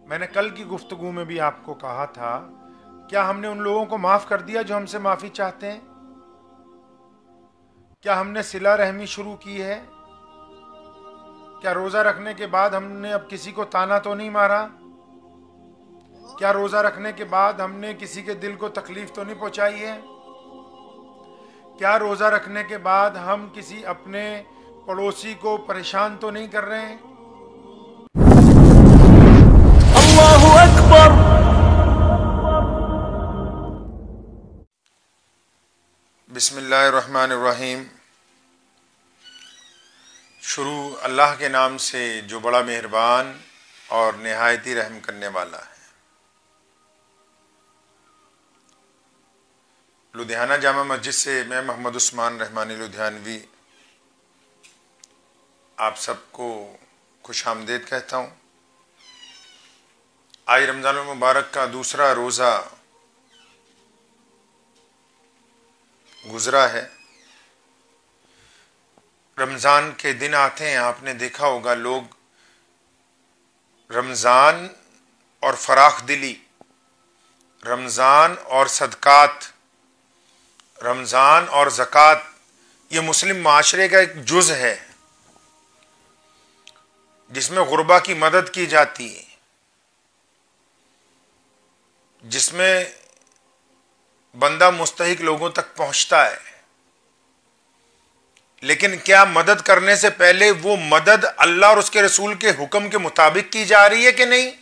मैंने कल की गुफ्तगू में भी आपको कहा था, क्या हमने उन लोगों को माफ कर दिया जो हमसे माफी चाहते हैं? क्या हमने सिला रहमी शुरू की है? क्या रोजा रखने के बाद हमने अब किसी को ताना तो नहीं मारा? क्या रोजा रखने के बाद हमने किसी के दिल को तकलीफ तो नहीं पहुंचाई है? क्या रोजा रखने के बाद हम किसी अपने पड़ोसी को परेशान तो नहीं कर रहे हैं? अल्लाहु अकबर। बिस्मिल्लाहिर्रहमानिर्रहीम। शुरू अल्लाह के नाम से जो बड़ा मेहरबान और निहायती रहम करने वाला है। लुधियाना जामा मस्जिद से मैं मोहम्मद उस्मान रहमानी लुधियानवी आप सबको खुश आमदेद कहता हूँ। आज रमज़ान मुबारक का दूसरा रोज़ा गुजरा है। रमज़ान के दिन आते हैं, आपने देखा होगा लोग रमज़ान और फराख दिली, रमज़ान और सदकात, रमज़ान और ज़कात, ये मुस्लिम माशरे का एक जुज़ है जिसमें गुरबा की मदद की जाती है, जिसमें बंदा मुस्तहिक लोगों तक पहुंचता है। लेकिन क्या मदद करने से पहले वो मदद अल्लाह और उसके रसूल के हुक्म के मुताबिक की जा रही है कि नहीं?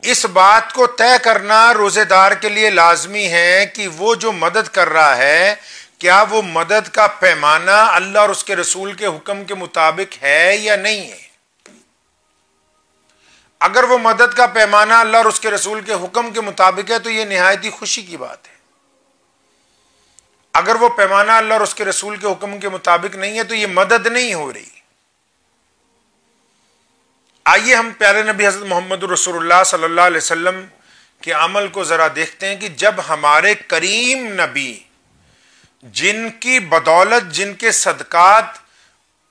इस बात को तय करना रोजेदार के लिए लाजमी है कि वो जो मदद कर रहा है, क्या वो मदद का पैमाना अल्लाह और उसके रसूल के हुक्म के मुताबिक है या नहीं है। अगर वो मदद का पैमाना अल्लाह और उसके रसूल के हुक्म के मुताबिक है तो ये निहायत ही खुशी की बात है। अगर वो पैमाना अल्लाह और उसके रसूल के हुक्म के मुताबिक नहीं है तो ये मदद नहीं हो रही। आइए हम प्यारे नबी हज़रत मोहम्मद रसूलुल्लाह सल्लल्लाहु अलैहि वसल्लम के अमल को जरा देखते हैं कि जब हमारे करीम नबी, जिनकी बदौलत, जिनके सदकात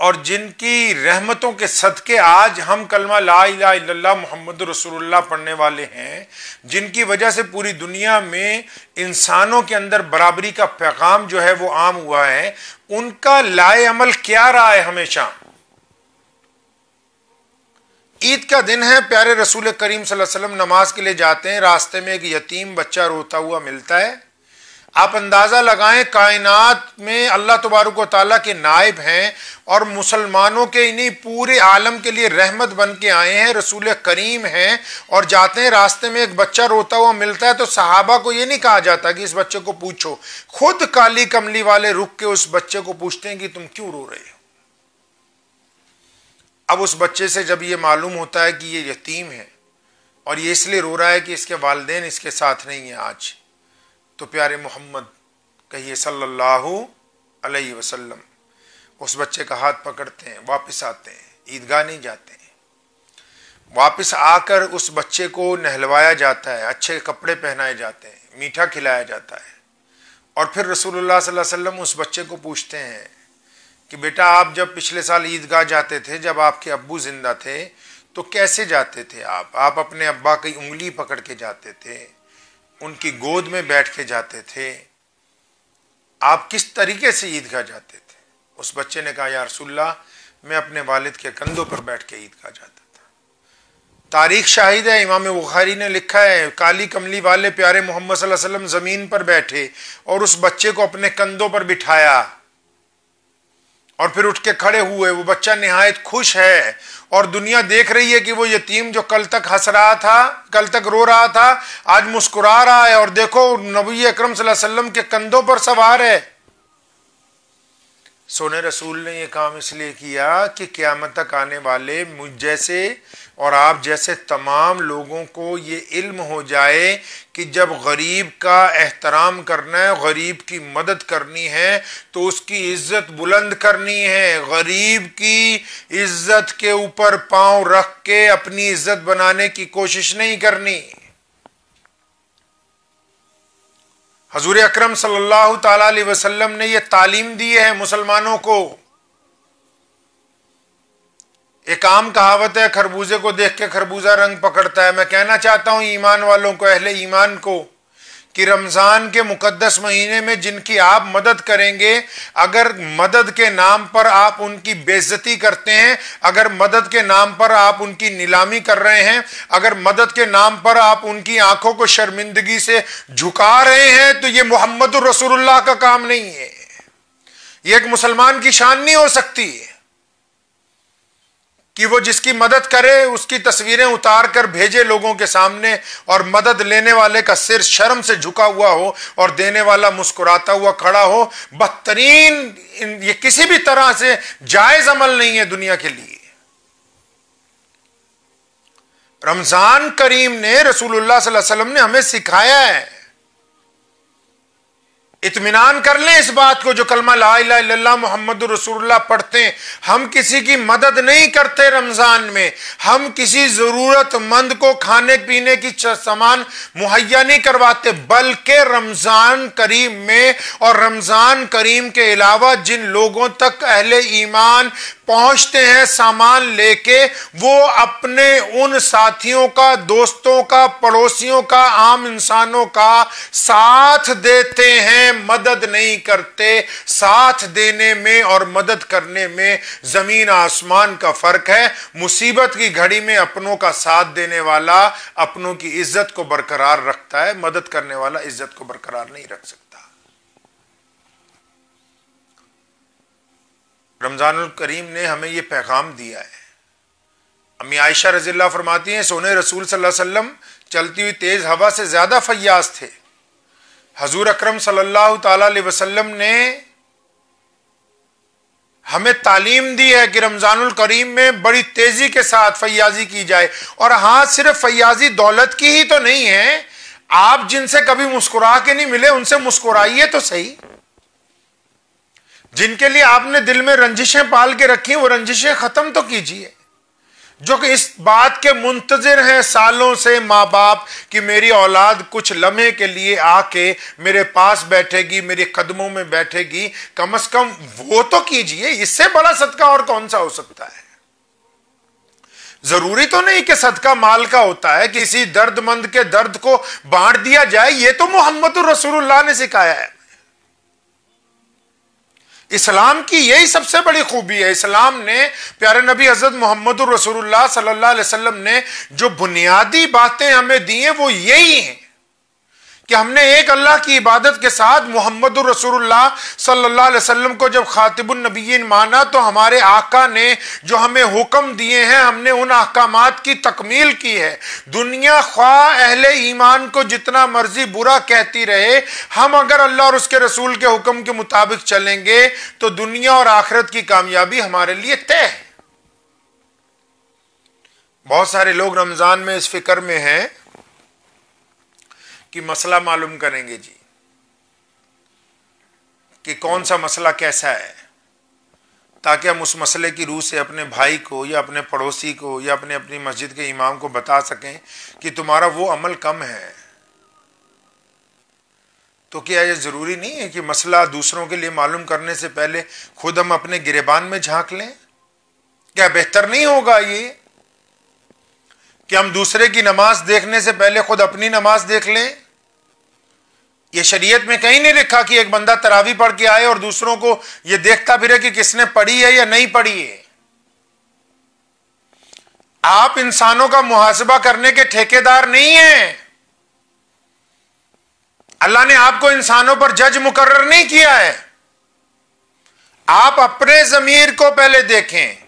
और जिनकी रहमतों के सदके आज हम कलमा ला इलाहा इल्लल्लाह मुहम्मद रसूलुल्लाह पढ़ने वाले हैं, जिनकी वजह से पूरी दुनिया में इंसानों के अंदर बराबरी का पैगाम जो है वो आम हुआ है, उनका लाए अमल क्या रहा है? हमेशा ईद का दिन है, प्यारे रसूल करीम सल्लल्लाहु अलैहि वसल्लम नमाज के लिए जाते हैं, रास्ते में एक यतीम बच्चा रोता हुआ मिलता है। आप अंदाजा लगाएं, कायनात में अल्लाह तबारक व तआला के नायब हैं और मुसलमानों के इन्हीं पूरे आलम के लिए रहमत बन के आए हैं, रसूल करीम हैं, और जाते हैं, रास्ते में एक बच्चा रोता हुआ मिलता है तो सहाबा को ये नहीं कहा जाता कि इस बच्चे को पूछो, खुद काली कमली वाले रुक के उस बच्चे को पूछते हैं कि तुम क्यों रो रहे हो। अब उस बच्चे से जब ये मालूम होता है कि ये यतीम है और ये इसलिए रो रहा है कि इसके वालिदैन इसके साथ नहीं है आज, तो प्यारे मोहम्मद कहिए सल्लल्लाहु अलैहि वसल्लम उस बच्चे का हाथ पकड़ते हैं, वापस आते हैं, ईदगाह नहीं जाते हैं। वापस आकर उस बच्चे को नहलवाया जाता है, अच्छे कपड़े पहनाए जाते हैं, मीठा खिलाया जाता है, और फिर रसूलुल्लाह सल्लल्लाहु अलैहि वसल्लम उस बच्चे को पूछते हैं कि बेटा, आप जब पिछले साल ईदगाह जाते थे, जब आपके अब्बू जिंदा थे, तो कैसे जाते थे आप अपने अब्बा की उंगली पकड़ के जाते थे, उनकी गोद में बैठ के जाते थे, आप किस तरीके से ईदगाह जाते थे? उस बच्चे ने कहा, या रसूलल्लाह, मैं अपने वालिद के कंधों पर बैठ के ईदगाह जाता था। तारीख शाहिद है, इमाम बुखारी ने लिखा है, काली कमली वाले प्यारे मोहम्मद सल्लल्लाहु अलैहि वसल्लम जमीन पर बैठे और उस बच्चे को अपने कंधों पर बिठाया और फिर उठ के खड़े हुए। वो बच्चा निहायत खुश है और दुनिया देख रही है कि वो यतीम जो कल तक हंस रहा था, कल तक रो रहा था, आज मुस्कुरा रहा है, और देखो नबी अकरम सल्लल्लाहु अलैहि वसल्लम के कंधों पर सवार है। सोने रसूल ने यह काम इसलिए किया कि क़यामत तक आने वाले मुझ जैसे और आप जैसे तमाम लोगों को ये इल्म हो जाए कि जब गरीब का एहतराम करना है, गरीब की मदद करनी है, तो उसकी इज्जत बुलंद करनी है। गरीब की इज्जत के ऊपर पांव रख के अपनी इज्जत बनाने की कोशिश नहीं करनी। हजूर अकरम सल्लल्लाहु ताला अलैहि वसल्लम ने यह तालीम दी है मुसलमानों को। एक आम कहावत है, खरबूजे को देख के खरबूजा रंग पकड़ता है। मैं कहना चाहता हूं ईमान वालों को, अहले ईमान को, कि रमजान के मुकद्दस महीने में जिनकी आप मदद करेंगे, अगर मदद के नाम पर आप उनकी बेइज्जती करते हैं, अगर मदद के नाम पर आप उनकी नीलामी कर रहे हैं, अगर मदद के नाम पर आप उनकी आंखों को शर्मिंदगी से झुका रहे हैं, तो यह मुहम्मदुर रसूलुल्लाह का काम नहीं है। यह एक मुसलमान की शान नहीं हो सकती है कि वो जिसकी मदद करे उसकी तस्वीरें उतार कर भेजे लोगों के सामने, और मदद लेने वाले का सिर शर्म से झुका हुआ हो और देने वाला मुस्कुराता हुआ खड़ा हो। बदतरीन, ये किसी भी तरह से जायज अमल नहीं है दुनिया के लिए। रमजान करीम ने, रसूलुल्लाह सल्लल्लाहु अलैहि वसल्लम ने हमें सिखाया है। इत्मीनान कर लें इस बात को, जो कलमा ला इलाहा इल्लल्लाह मुहम्मदुर रसूलुल्लाह पढ़ते हैं, हम किसी की मदद नहीं करते रमजान में, हम किसी जरूरतमंद को खाने पीने की सामान मुहैया नहीं करवाते, बल्कि रमजान करीम में और रमजान करीम के अलावा जिन लोगों तक अहले ईमान पहुंचते हैं सामान लेके, वो अपने उन साथियों का, दोस्तों का, पड़ोसियों का, आम इंसानों का साथ देते हैं, मदद नहीं करते। साथ देने में और मदद करने में जमीन आसमान का फर्क है। मुसीबत की घड़ी में अपनों का साथ देने वाला अपनों की इज्जत को बरकरार रखता है, मदद करने वाला इज्जत को बरकरार नहीं रख सकता। रमजानुल करीम ने हमें यह पैगाम दिया है। अम्मी आयशा रज़ियल्लाहु फरमाती हैं, सोने रसूल सल्लल्लाहु अलैहि वसल्लम चलती हुई तेज हवा से ज्यादा फयाज थे। हजूर अकरम सल्लल्लाहु ताला अलैहि वसल्लम ने हमें तालीम दी है कि रमजानुल करीम में बड़ी तेजी के साथ फयाजी की जाए। और हां, सिर्फ फयाजी दौलत की ही तो नहीं है, आप जिनसे कभी मुस्कुरा के नहीं मिले उनसे मुस्कुराइए तो सही। जिनके लिए आपने दिल में रंजिशें पाल के रखी, वो रंजिशें खत्म तो कीजिए। जो कि इस बात के मुंतजिर हैं सालों से माँ बाप कि मेरी औलाद कुछ लम्हे के लिए आके मेरे पास बैठेगी, मेरे कदमों में बैठेगी, कम से कम वो तो कीजिए। इससे बड़ा सदका और कौन सा हो सकता है? जरूरी तो नहीं कि सदका माल का होता है, किसी दर्दमंद के दर्द को बांट दिया जाए। ये तो मुहम्मदुर रसूलुल्लाह ने सिखाया है। इस्लाम की यही सबसे बड़ी खूबी है। इस्लाम ने, प्यारे नबी हजरत मोहम्मदुर रसूलुल्लाह सल्लल्लाहु अलैहि वसल्लम ने जो बुनियादी बातें हमें दी हैं वो यही हैं कि हमने एक अल्लाह की इबादत के साथ मोहम्मदुर रसूलुल्लाह सल्लल्लाहु अलैहि वसल्लम को जब खातिबुन नबीयीन माना, तो हमारे आका ने जो हमें हुक्म दिए हैं, हमने उन अहकामात की तकमील की है। दुनिया ख्वाह अहले ईमान को जितना मर्जी बुरा कहती रहे, हम अगर अल्लाह और उसके रसूल के हुक्म के मुताबिक चलेंगे तो दुनिया और आखिरत की कामयाबी हमारे लिए तय है। बहुत सारे लोग रमजान में इस फिक्र में हैं कि मसला मालूम करेंगे जी, कि कौन सा मसला कैसा है, ताकि हम उस मसले की रूह से अपने भाई को या अपने पड़ोसी को या अपनी मस्जिद के इमाम को बता सकें कि तुम्हारा वो अमल कम है। तो क्या ये जरूरी नहीं है कि मसला दूसरों के लिए मालूम करने से पहले खुद हम अपने गिरेबान में झांक लें? क्या बेहतर नहीं होगा ये कि हम दूसरे की नमाज देखने से पहले खुद अपनी नमाज देख लें? ये शरीयत में कहीं नहीं लिखा कि एक बंदा तरावी पढ़ के आए और दूसरों को ये देखता फिरे कि किसने पढ़ी है या नहीं पढ़ी है। आप इंसानों का मुहासबा करने के ठेकेदार नहीं हैं। अल्लाह ने आपको इंसानों पर जज मुकर्रर नहीं किया है। आप अपने ज़मीर को पहले देखें।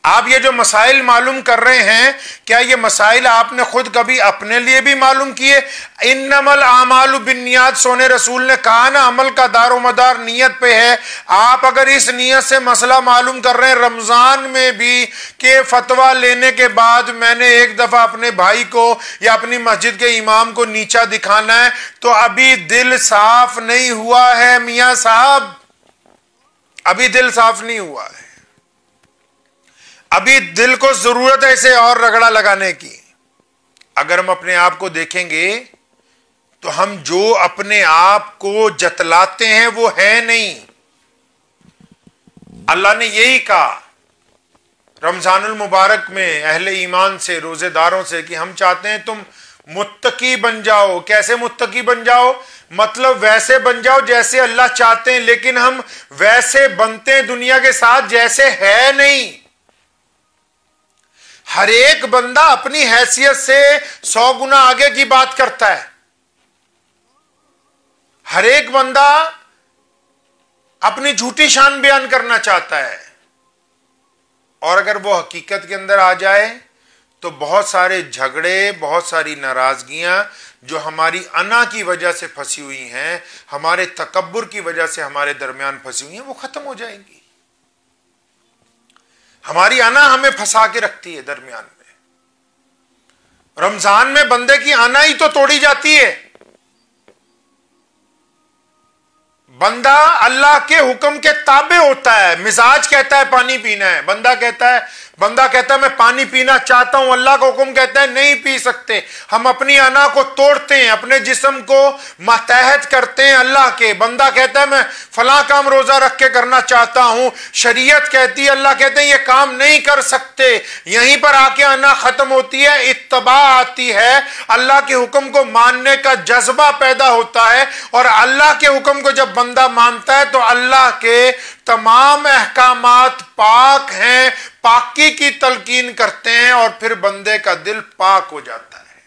आप ये जो मसाइल मालूम कर रहे हैं, क्या ये मसाइल आपने खुद कभी अपने लिए भी मालूम किए? इन्नमल आमालु बिन्नियात, सोने रसूल ने कहा ना, अमल का दारोमदार नियत पे है। आप अगर इस नियत से मसला मालूम कर रहे हैं रमजान में भी कि फतवा लेने के बाद मैंने एक दफा अपने भाई को या अपनी मस्जिद के इमाम को नीचा दिखाना है, तो अभी दिल साफ नहीं हुआ है मियां साहब, अभी दिल साफ नहीं हुआ है। अभी दिल को जरूरत है इसे और रगड़ा लगाने की। अगर हम अपने आप को देखेंगे तो हम जो अपने आप को जतलाते हैं वो है नहीं। अल्लाह ने यही कहा रमजानुल मुबारक में अहले ईमान से, रोजेदारों से कि हम चाहते हैं तुम मुत्तकी बन जाओ। कैसे मुत्तकी बन जाओ? मतलब वैसे बन जाओ जैसे अल्लाह चाहते हैं, लेकिन हम वैसे बनते हैं दुनिया के साथ जैसे है नहीं। हर एक बंदा अपनी हैसियत से 100 गुना आगे की बात करता है। हर एक बंदा अपनी झूठी शान बयान करना चाहता है, और अगर वो हकीकत के अंदर आ जाए तो बहुत सारे झगड़े, बहुत सारी नाराजगियां जो हमारी अना की वजह से फंसी हुई हैं, हमारे तकब्बुर की वजह से हमारे दरमियान फंसी हुई हैं, वो खत्म हो जाएंगी। हमारी अना हमें फंसा के रखती है दरमियान में। रमजान में बंदे की अना ही तो तोड़ी जाती है। बंदा अल्लाह के हुक्म के ताबे होता है। मिजाज कहता है पानी पीना है, बंदा कहता है मैं पानी पीना चाहता हूं, अल्लाह का हुक्म कहता है नहीं पी सकते। हम अपनी अना को तोड़ते हैं, अपने जिस्म को मातहत करते हैं अल्लाह के। बंदा कहता है मैं फला काम रोजा रख के करना चाहता हूं, शरीयत कहती है, अल्लाह कहते हैं ये काम नहीं कर सकते। यहीं पर आके अना खत्म होती है, इत्तबा आती है, अल्लाह के हुक्म को मानने का जज्बा पैदा होता है। और अल्लाह के हुक्म को जब बंदा मानता है तो अल्लाह के तमाम अहकामात पाक हैं, पाकी की तलकीन करते हैं, और फिर बंदे का दिल पाक हो जाता है।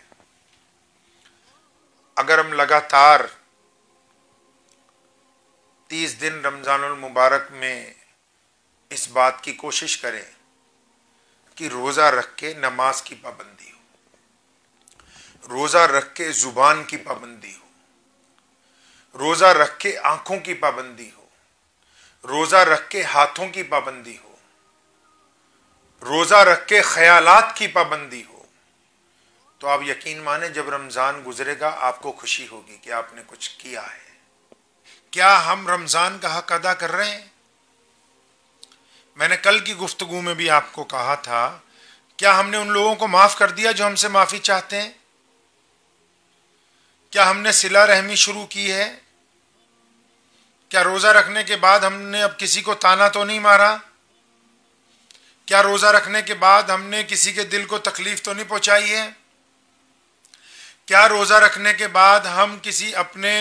अगर हम लगातार 30 दिन रमजानुल मुबारक में इस बात की कोशिश करें कि रोजा रख के नमाज की पाबंदी हो, रोजा रख के जुबान की पाबंदी हो, रोजा रख के आंखों की पाबंदी हो, रोजा रख के हाथों की पाबंदी हो, रोजा रख के ख्यालात की पाबंदी हो, तो आप यकीन माने जब रमजान गुजरेगा आपको खुशी होगी कि आपने कुछ किया है। क्या हम रमजान का हक अदा कर रहे हैं? मैंने कल की गुफ्तगू में भी आपको कहा था, क्या हमने उन लोगों को माफ कर दिया जो हमसे माफी चाहते हैं? क्या हमने सिला रहमी शुरू की है? क्या रोजा रखने के बाद हमने अब किसी को ताना तो नहीं मारा? क्या रोजा रखने के बाद हमने किसी के दिल को तकलीफ तो नहीं पहुंचाई है? क्या रोजा रखने के बाद हम किसी अपने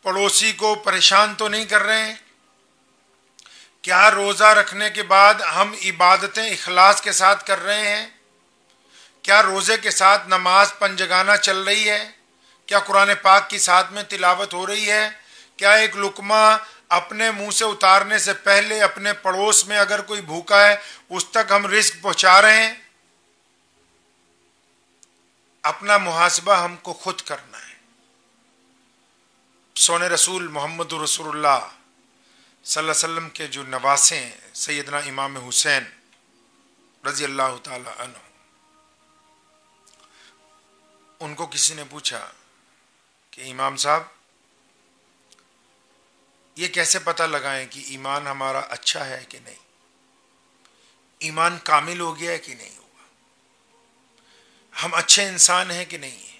पड़ोसी को परेशान तो नहीं कर रहे हैं? क्या रोजा रखने के बाद हम इबादतें इखलास के साथ कर रहे हैं? क्या रोजे के साथ नमाज पंजगाना चल रही है? क्या कुरान पाक की साथ में तिलावत हो रही है? क्या एक लुकमा अपने मुंह से उतारने से पहले अपने पड़ोस में अगर कोई भूखा है उस तक हम रिस्क पहुंचा रहे हैं? अपना मुहासबा हमको खुद करना है। सोने रसूल मोहम्मद रसूलुल्लाह सल्लल्लाहु अलैहि वसल्लम के जो नवासे हैं सैयदना इमाम हुसैन रजी अल्लाह ताला अन्हु, उनको किसी ने पूछा कि इमाम साहब ये कैसे पता लगाएं कि ईमान हमारा अच्छा है कि नहीं, ईमान कामिल हो गया है कि नहीं हुआ, हम अच्छे इंसान हैं कि नहीं है।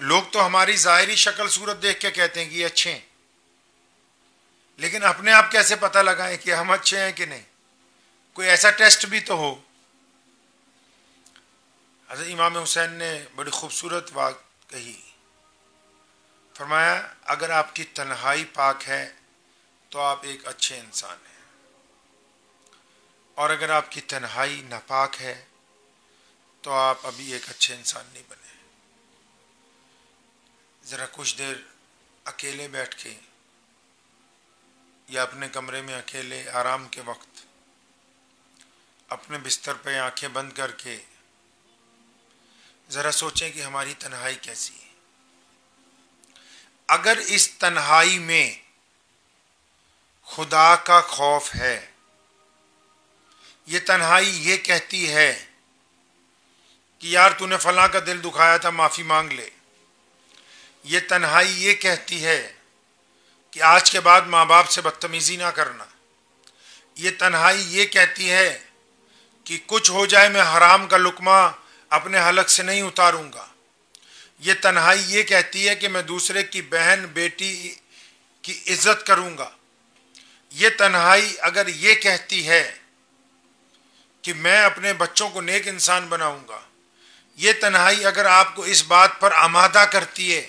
लोग तो हमारी जाहिरी शक्ल सूरत देख के कहते हैं कि ये अच्छे हैं, लेकिन अपने आप कैसे पता लगाएं कि हम अच्छे हैं कि नहीं? कोई ऐसा टेस्ट भी तो हो। हज़रत इमाम हुसैन ने बड़ी खूबसूरत बात कही, फरमाया अगर आपकी तन्हाई पाक है तो आप एक अच्छे इंसान हैं, और अगर आपकी तन्हाई नापाक है तो आप अभी एक अच्छे इंसान नहीं बने। ज़रा कुछ देर अकेले बैठ के या अपने कमरे में अकेले आराम के वक्त अपने बिस्तर पे आंखें बंद करके ज़रा सोचें कि हमारी तन्हाई कैसी है। अगर इस तन्हाई में खुदा का खौफ है, ये तन्हाई ये कहती है कि यार तूने फलां का दिल दुखाया था माफ़ी मांग ले, ये तन्हाई ये कहती है कि आज के बाद माँ बाप से बदतमीज़ी ना करना, ये तन्हाई ये कहती है कि कुछ हो जाए मैं हराम का लुकमा अपने हलक से नहीं उतारूंगा, ये तन्हाई ये कहती है कि मैं दूसरे की बहन बेटी की इज्जत करूंगा, ये तन्हाई अगर ये कहती है कि मैं अपने बच्चों को नेक इंसान बनाऊंगा। ये तन्हाई अगर आपको इस बात पर आमादा करती है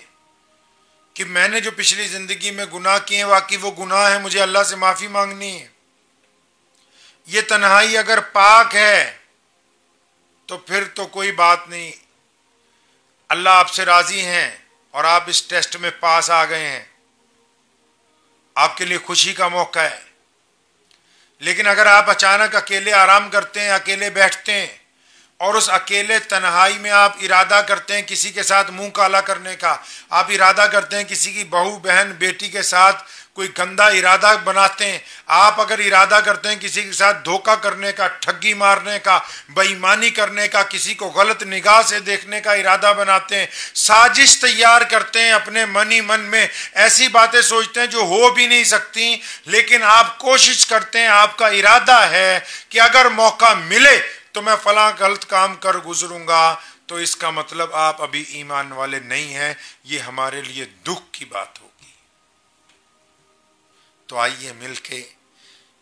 कि मैंने जो पिछली ज़िंदगी में गुनाह किए हैं वाकई वो गुनाह है, मुझे अल्लाह से माफ़ी मांगनी है, ये तन्हाई अगर पाक है तो फिर तो कोई बात नहीं, अल्लाह आपसे राज़ी हैं और आप इस टेस्ट में पास आ गए हैं, आपके लिए खुशी का मौका है। लेकिन अगर आप अचानक अकेले आराम करते हैं, अकेले बैठते हैं और उस अकेले तन्हाई में आप इरादा करते हैं किसी के साथ मुंह काला करने का, आप इरादा करते हैं किसी की बहू बहन बेटी के साथ कोई गंदा इरादा बनाते हैं, आप अगर इरादा करते हैं किसी के साथ धोखा करने का, ठगी मारने का, बेईमानी करने का, किसी को गलत निगाह से देखने का इरादा बनाते हैं, साजिश तैयार करते हैं, अपने मन ही मन में ऐसी बातें सोचते हैं जो हो भी नहीं सकती, लेकिन आप कोशिश करते हैं, आपका इरादा है कि अगर मौका मिले तो मैं फला गलत काम कर गुजरूंगा, तो इसका मतलब आप अभी ईमान वाले नहीं हैं। ये हमारे लिए दुख की बात होगी। तो आइए मिलके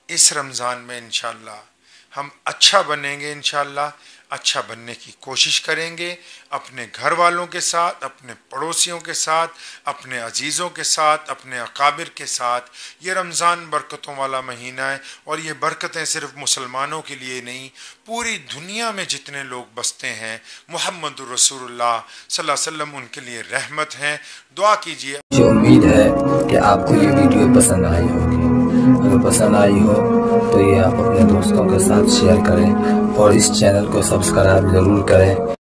इस रमज़ान में इंशाअल्लाह हम अच्छा बनेंगे, इंशाअल्लाह अच्छा बनने की कोशिश करेंगे, अपने घर वालों के साथ, अपने पड़ोसियों के साथ, अपने अजीज़ों के साथ, अपने अकाबिर के साथ। ये रमज़ान बरकतों वाला महीना है और ये बरकतें सिर्फ मुसलमानों के लिए नहीं, पूरी दुनिया में जितने लोग बसते हैं मोहम्मद रसूलुल्लाह सल्लल्लाहु अलैहि वसल्लम उनके लिए रहमत हैं। दुआ कीजिए। मुझे उम्मीद है कि आपको ये वीडियो पसंद आई होगी। अगर पसंद आई हो तो ये आप अपने दोस्तों के साथ शेयर करें और इस चैनल को सब्सक्राइब जरूर करें।